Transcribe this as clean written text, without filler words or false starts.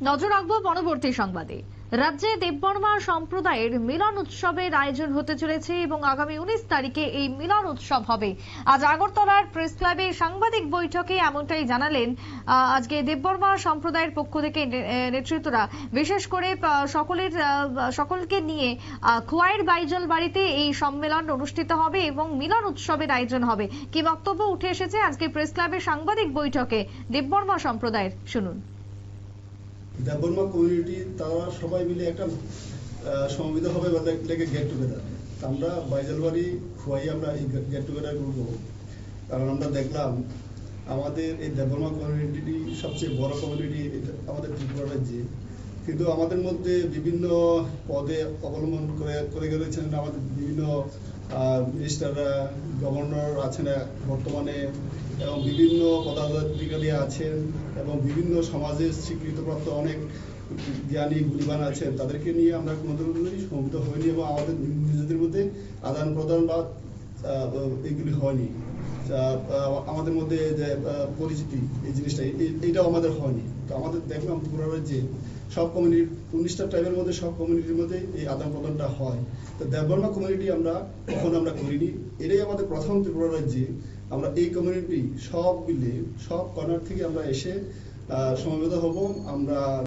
নজর রাখবো পরবর্তী সংবাদে। রাজ্যে দেববর্মা সম্প্রদায়ের মিলন উৎসবের আয়োজন হতে চলেছে এবং আগামী 19 তারিখে এই মিলন উৎসব হবে। আজ আগরতলার প্রেস ক্লাবে সাংবাদিক বৈঠকে এমনটাই জানালেন আজকে দেববর্মা সম্প্রদায়ের পক্ষ থেকে নেতৃত্বরা, বিশেষ করে সকলকে নিয়ে খোয়াইয়ের বাইজল বাড়িতে এই সম্মেলন অনুষ্ঠিত হবে এবং মিলন উৎসবের আয়োজন হবে। কি বক্তব্য উঠে এসেছে আজকে প্রেস ক্লাবে সাংবাদিক বৈঠকে দেববর্মা সম্প্রদায়ের, শুনুন। দেববর্মা কমিউনিটি তারা সবাই মিলে একটা সমবেত হবে লেগে গেট টুগেদার। আমরা বাইজালবাড়ি খোয়াই আমরা এই গেট টুগেদার করবো, কারণ আমরা দেখলাম আমাদের এই দেববর্মা কমিউনিটি সবচেয়ে বড় কমিউনিটি আমাদের ত্রিপুরা রাজ্যে, কিন্তু আমাদের মধ্যে বিভিন্ন পদে অবলম্বন করে গেছেন আমাদের বিভিন্ন মিনিস্টাররা, গভর্নর আছেন বর্তমানে, এবং বিভিন্ন পদাধিকারী আছেন এবং বিভিন্ন সমাজের স্বীকৃতপ্রাপ্ত অনেক জ্ঞানী গুণীবান আছেন। তাদেরকে নিয়ে আমরা কোনোদিনই সমবেত হয়নি এবং আমাদের নিজেদের মধ্যে আদান প্রদান বা এগুলি হয়নি। আমাদের মধ্যে যে পরিচিতি এই জিনিসটা এইটাও আমাদের হয়নি। তো আমাদের দেখলাম ত্রিপুরা রাজ্যে সব কমিউনিটি 19টা ট্রাইবের মধ্যে সব কমিউনিটির মধ্যে এই আদান প্রদানটা হয়। তো দেববর্মা কমিউনিটি আমরা কখনো আমরা করিনি, এটাই আমাদের প্রথম ত্রিপুরা রাজ্যে আমরা এই কমিউনিটি সব মিলে সব কর্নার থেকে আমরা এসে সমবেত হব। আমরা